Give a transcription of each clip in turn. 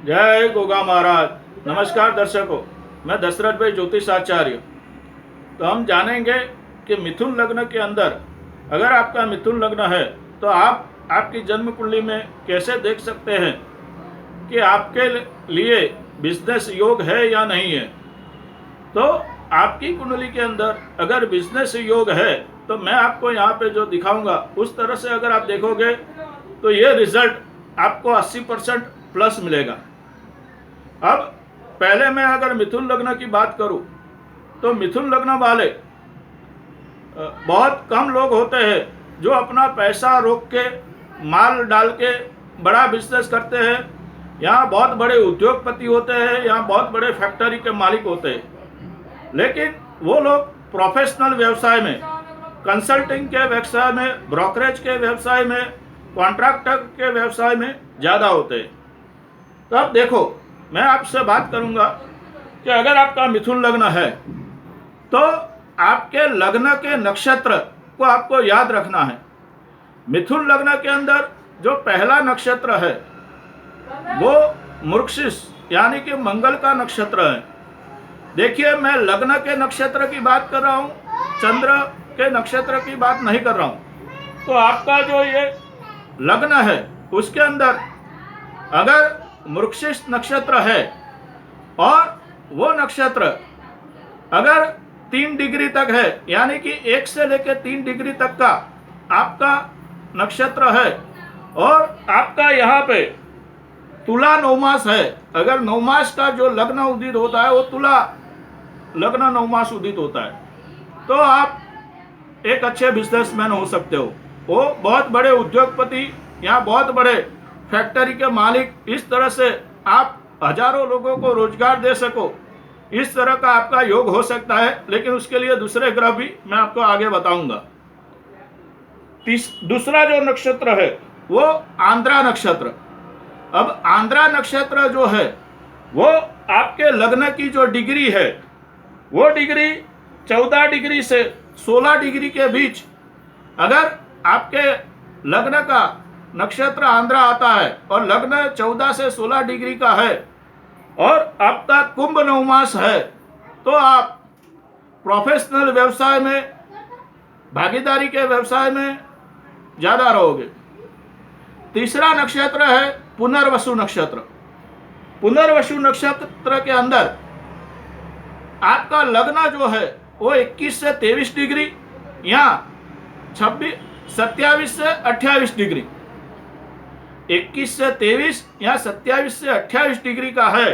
जय गोगा महाराज। नमस्कार दर्शकों, मैं दशरथ भाई ज्योतिषाचार्य। तो हम जानेंगे कि मिथुन लग्न के अंदर अगर आपका मिथुन लग्न है तो आप आपकी जन्म कुंडली में कैसे देख सकते हैं कि आपके लिए बिजनेस योग है या नहीं है। तो आपकी कुंडली के अंदर अगर बिजनेस योग है तो मैं आपको यहाँ पे जो दिखाऊंगा उस तरह से अगर आप देखोगे तो ये रिजल्ट आपको 80% प्लस मिलेगा। अब पहले मैं अगर मिथुन लग्न की बात करूं तो मिथुन लग्न वाले बहुत कम लोग होते हैं जो अपना पैसा रोक के माल डाल के बड़ा बिजनेस करते हैं। यहाँ बहुत बड़े उद्योगपति होते हैं, यहाँ बहुत बड़े फैक्ट्री के मालिक होते हैं, लेकिन वो लोग प्रोफेशनल व्यवसाय में, कंसल्टिंग के व्यवसाय में, ब्रोकरेज के व्यवसाय में, कॉन्ट्रैक्टर के व्यवसाय में ज़्यादा होते हैं। तो अब देखो, मैं आपसे बात करूंगा कि अगर आपका मिथुन लग्न है तो आपके लग्न के नक्षत्र को आपको याद रखना है। मिथुन लग्न के अंदर जो पहला नक्षत्र है वो मृगशीर्ष यानी कि मंगल का नक्षत्र है। देखिए, मैं लग्न के नक्षत्र की बात कर रहा हूँ, चंद्र के नक्षत्र की बात नहीं कर रहा हूँ। तो आपका जो ये लग्न है उसके अंदर अगर मृगशीर्ष नक्षत्र है और वो नक्षत्र अगर 3 डिग्री तक है, यानी कि 1 से लेकर 3 डिग्री तक का आपका नक्षत्र है, और आपका यहाँ पे तुला नौमास है, अगर नौमास का जो लग्न उदित होता है वो तुला लग्न नौमास उदित होता है, तो आप एक अच्छे बिजनेसमैन हो सकते हो। वो बहुत बड़े उद्योगपति या बहुत बड़े फैक्ट्री के मालिक, इस तरह से आप हजारों लोगों को रोजगार दे सको, इस तरह का आपका योग हो सकता है। लेकिन उसके लिए दूसरे ग्रह भी मैं आपको आगे बताऊंगा। दूसरा जो नक्षत्र है वो आंद्रा नक्षत्र। अब आंद्रा नक्षत्र जो है वो आपके लग्न की जो डिग्री है वो डिग्री 14 डिग्री से 16 डिग्री के बीच, अगर आपके लग्न का नक्षत्र आंध्रा आता है और लग्न 14 से 16 डिग्री का है और आपका कुंभ नवमास है, तो आप प्रोफेशनल व्यवसाय में, भागीदारी के व्यवसाय में ज़्यादा रहोगे। तीसरा नक्षत्र है पुनर्वसु नक्षत्र। पुनर्वसु नक्षत्र के अंदर आपका लग्न जो है वो 21 से 23 डिग्री या 27 से 28 डिग्री, 21 से 23 या 27 से 28 डिग्री का है।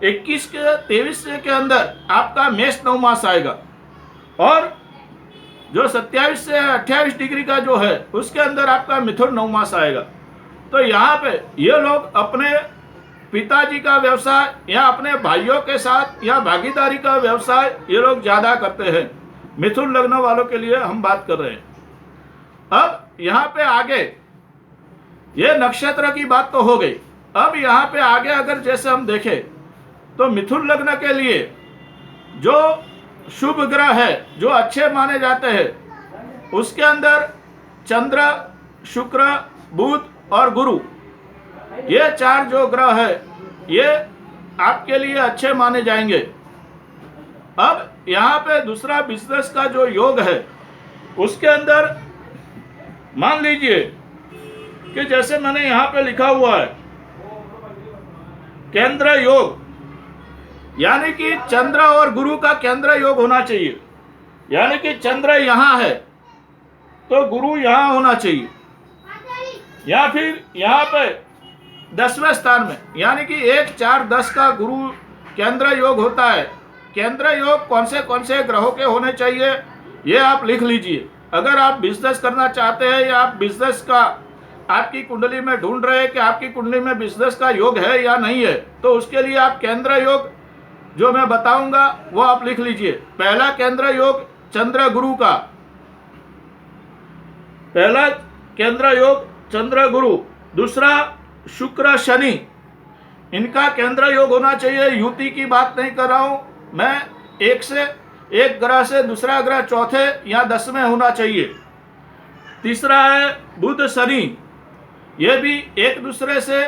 21 के 23 से के अंदर आपका मेष नवमास आएगा, और जो 27 से 28 डिग्री का जो है उसके अंदर आपका मिथुन नवमास आएगा। तो यहाँ पे ये लोग अपने पिताजी का व्यवसाय या अपने भाइयों के साथ या भागीदारी का व्यवसाय ये लोग ज़्यादा करते हैं। मिथुन लग्न वालों के लिए हम बात कर रहे हैं। अब यहाँ पे आगे ये नक्षत्र की बात तो हो गई। अब यहाँ पे आगे अगर जैसे हम देखें तो मिथुन लग्न के लिए जो शुभ ग्रह है, जो अच्छे माने जाते हैं, उसके अंदर चंद्र, शुक्र, बुध और गुरु, ये 4 जो ग्रह है ये आपके लिए अच्छे माने जाएंगे। अब यहाँ पे दूसरा बिजनेस का जो योग है उसके अंदर मान लीजिए कि जैसे मैंने यहाँ पे लिखा हुआ है केंद्र योग, यानी कि चंद्र और गुरु का केंद्र योग होना चाहिए। यानी कि चंद्र यहाँ है तो गुरु यहाँ होना चाहिए, या फिर यहाँ पे 10वें स्थान में, यानी कि 1, 4, 10 का गुरु केंद्र योग होता है। केंद्र योग कौन से ग्रहों के होने चाहिए ये आप लिख लीजिए। अगर आप बिजनेस करना चाहते हैं या आप बिजनेस का आपकी कुंडली में ढूंढ रहे हैं कि आपकी कुंडली में बिजनेस का योग है या नहीं है, तो उसके लिए आप केंद्र योग जो मैं बताऊंगा वो आप लिख लीजिए। पहला केंद्र योग चंद्र गुरु का, पहला केंद्र योग चंद्र गुरु। दूसरा शुक्र शनि, इनका केंद्र योग होना चाहिए। युति की बात नहीं कर रहा हूं मैं, एक ग्रह से दूसरा ग्रह चौथे या 10वें होना चाहिए। तीसरा है बुध शनि, ये भी एक दूसरे से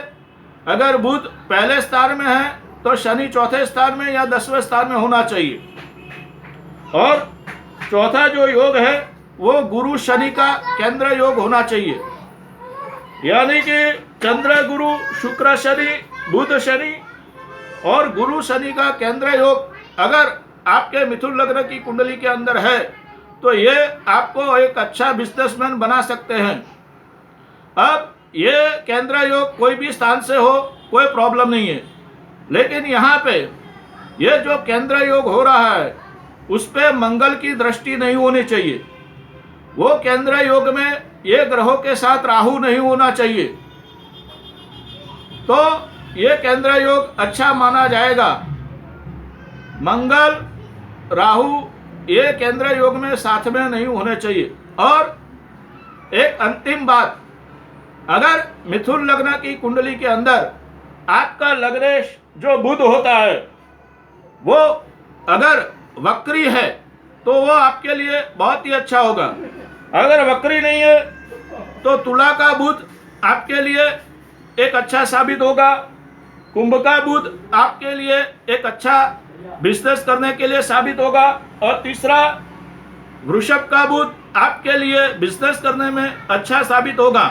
अगर बुध पहले स्थान में है तो शनि चौथे स्थान में या 10वें स्थान में होना चाहिए। और चौथा जो योग है वो गुरु शनि का केंद्र योग होना चाहिए, यानी कि चंद्र गुरु शुक्र शनि बुध शनि और गुरु शनि का केंद्र योग अगर आपके मिथुन लग्न की कुंडली के अंदर है तो ये आपको एक अच्छा बिजनेसमैन बना सकते हैं। अब ये केंद्र योग कोई भी स्थान से हो कोई प्रॉब्लम नहीं है, लेकिन यहाँ पे ये जो केंद्र योग हो रहा है उस पे मंगल की दृष्टि नहीं होनी चाहिए। वो केंद्र योग में ये ग्रहों के साथ राहु नहीं होना चाहिए, तो ये केंद्र योग अच्छा माना जाएगा। मंगल राहु ये केंद्र योग में साथ में नहीं होने चाहिए। और एक अंतिम बात, अगर मिथुन लग्न की कुंडली के अंदर आपका लग्नेश जो बुध होता है वो अगर वक्री है तो वो आपके लिए बहुत ही अच्छा होगा। अगर वक्री नहीं है तो तुला का बुध आपके लिए एक अच्छा साबित होगा, कुंभ का बुध आपके लिए एक अच्छा बिजनेस करने के लिए साबित होगा, और तीसरा वृषभ का बुध आपके लिए बिजनेस करने में अच्छा साबित होगा।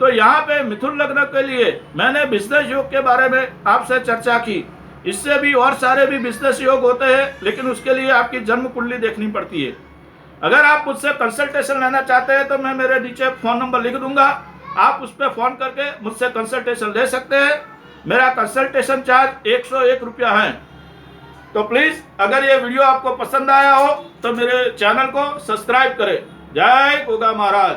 तो यहाँ पे मिथुन लग्न के लिए मैंने बिजनेस योग के बारे में आपसे चर्चा की। इससे भी और सारे भी बिजनेस योग होते हैं, लेकिन उसके लिए आपकी जन्म कुंडली देखनी पड़ती है। अगर आप मुझसे कंसल्टेशन लेना चाहते हैं तो मैं मेरे नीचे फ़ोन नंबर लिख दूंगा, आप उस पर फ़ोन करके मुझसे कंसल्टेशन ले सकते हैं। मेरा कंसल्टेशन चार्ज 101 रुपया है। तो प्लीज़ अगर ये वीडियो आपको पसंद आया हो तो मेरे चैनल को सब्सक्राइब करें। जय गोगा महाराज।